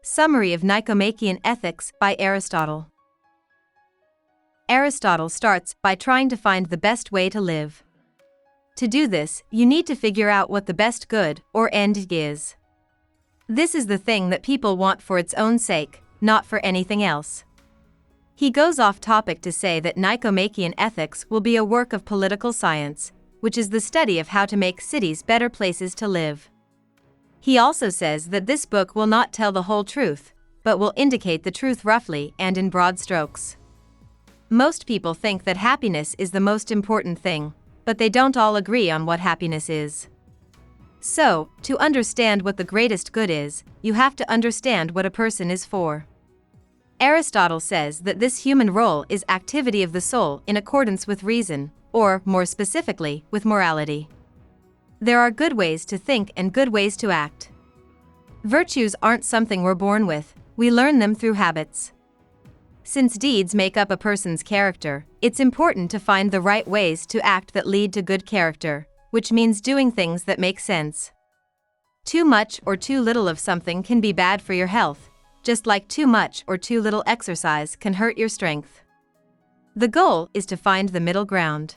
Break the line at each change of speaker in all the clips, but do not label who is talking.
Summary of Nicomachean Ethics by Aristotle. Aristotle starts by trying to find the best way to live. To do this, you need to figure out what the best good or end is. This is the thing that people want for its own sake, not for anything else. He goes off topic to say that Nicomachean ethics will be a work of political science, which is the study of how to make cities better places to live. He also says that this book will not tell the whole truth, but will indicate the truth roughly and in broad strokes. Most people think that happiness is the most important thing, but they don't all agree on what happiness is. So, to understand what the greatest good is, you have to understand what a person is for. Aristotle says that this human role is activity of the soul in accordance with reason, or, more specifically, with morality. There are good ways to think and good ways to act. Virtues aren't something we're born with, we learn them through habits. Since deeds make up a person's character, it's important to find the right ways to act that lead to good character, which means doing things that make sense. Too much or too little of something can be bad for your health, just like too much or too little exercise can hurt your strength. The goal is to find the middle ground.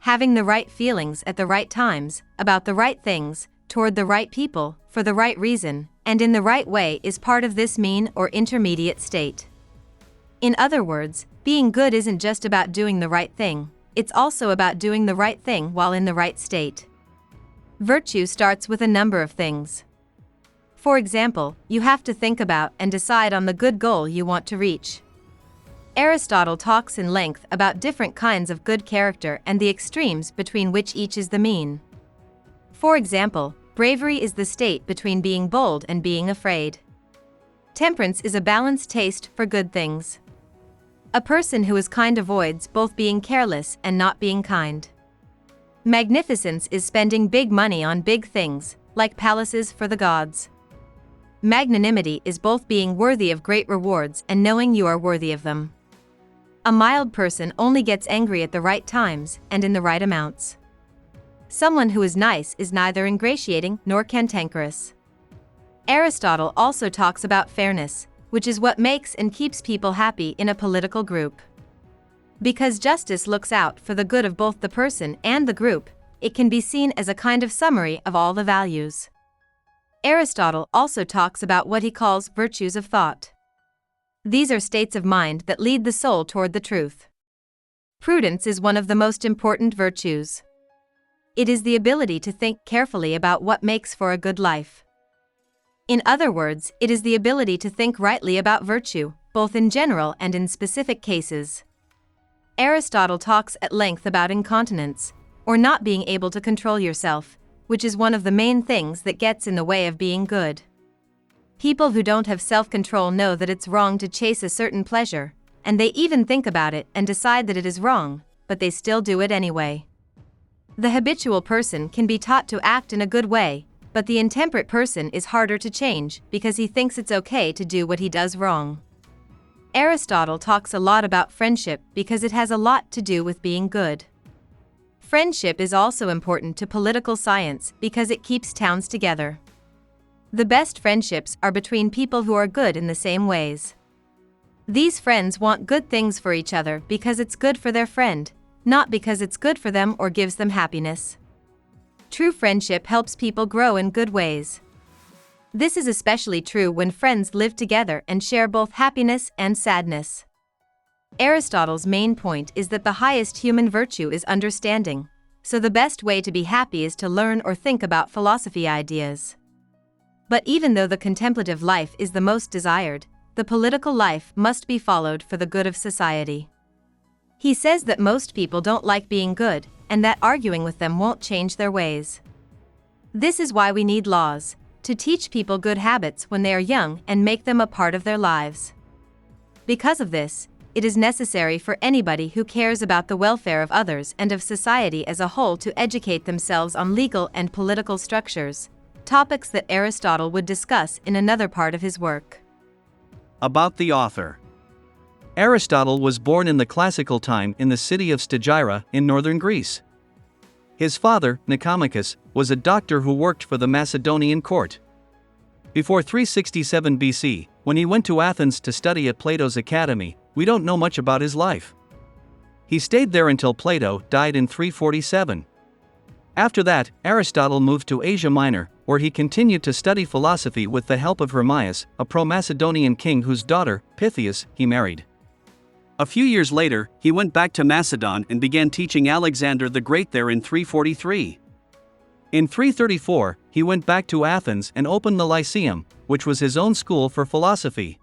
Having the right feelings at the right times, about the right things, toward the right people, for the right reason, and in the right way is part of this mean or intermediate state. In other words, being good isn't just about doing the right thing, it's also about doing the right thing while in the right state. Virtue starts with a number of things. For example, you have to think about and decide on the good goal you want to reach. Aristotle talks in length about different kinds of good character and the extremes between which each is the mean. For example, bravery is the state between being bold and being afraid. Temperance is a balanced taste for good things. A person who is kind avoids both being careless and not being kind. Magnificence is spending big money on big things, like palaces for the gods. Magnanimity is both being worthy of great rewards and knowing you are worthy of them. A mild person only gets angry at the right times and in the right amounts. Someone who is nice is neither ingratiating nor cantankerous. Aristotle also talks about fairness, which is what makes and keeps people happy in a political group. Because justice looks out for the good of both the person and the group, it can be seen as a kind of summary of all the values. Aristotle also talks about what he calls virtues of thought. These are states of mind that lead the soul toward the truth. Prudence is one of the most important virtues. It is the ability to think carefully about what makes for a good life. In other words, it is the ability to think rightly about virtue, both in general and in specific cases. Aristotle talks at length about incontinence, or not being able to control yourself, which is one of the main things that gets in the way of being good. People who don't have self-control know that it's wrong to chase a certain pleasure, and they even think about it and decide that it is wrong, but they still do it anyway. The habitual person can be taught to act in a good way, but the intemperate person is harder to change because he thinks it's okay to do what he does wrong. Aristotle talks a lot about friendship because it has a lot to do with being good. Friendship is also important to political science because it keeps towns together. The best friendships are between people who are good in the same ways. These friends want good things for each other because it's good for their friend, not because it's good for them or gives them happiness. True friendship helps people grow in good ways. This is especially true when friends live together and share both happiness and sadness. Aristotle's main point is that the highest human virtue is understanding, so the best way to be happy is to learn or think about philosophy ideas. But even though the contemplative life is the most desired, the political life must be followed for the good of society. He says that most people don't like being good, and that arguing with them won't change their ways. This is why we need laws, to teach people good habits when they are young and make them a part of their lives. Because of this, it is necessary for anybody who cares about the welfare of others and of society as a whole to educate themselves on legal and political structures, topics that Aristotle would discuss in another part of his work.
About the author. Aristotle was born in the classical time in the city of Stagira in northern Greece. His father, Nicomachus, was a doctor who worked for the Macedonian court. Before 367 BC, when he went to Athens to study at Plato's academy, we don't know much about his life. He stayed there until Plato died in 347. After that, Aristotle moved to Asia Minor, where he continued to study philosophy with the help of Hermias, a pro-Macedonian king whose daughter, Pythias, he married. A few years later, he went back to Macedon and began teaching Alexander the Great there in 343. In 334, he went back to Athens and opened the Lyceum, which was his own school for philosophy.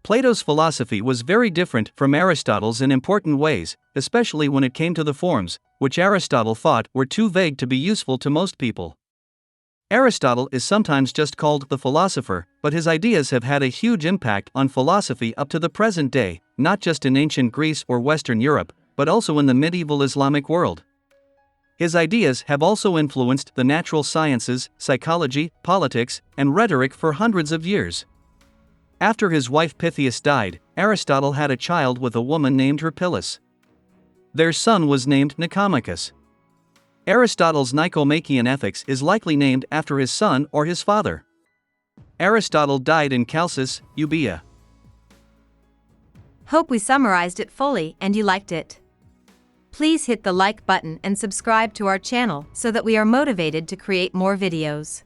Plato's philosophy was very different from Aristotle's in important ways, especially when it came to the forms, which Aristotle thought were too vague to be useful to most people. Aristotle is sometimes just called the philosopher, but his ideas have had a huge impact on philosophy up to the present day, not just in ancient Greece or Western Europe, but also in the medieval Islamic world. His ideas have also influenced the natural sciences, psychology, politics, and rhetoric for hundreds of years. After his wife Pythias died, Aristotle had a child with a woman named Herpyllis. Their son was named Nicomachus. Aristotle's Nicomachean Ethics is likely named after his son or his father. Aristotle died in Chalcis, Euboea.
Hope we summarized it fully and you liked it. Please hit the like button and subscribe to our channel so that we are motivated to create more videos.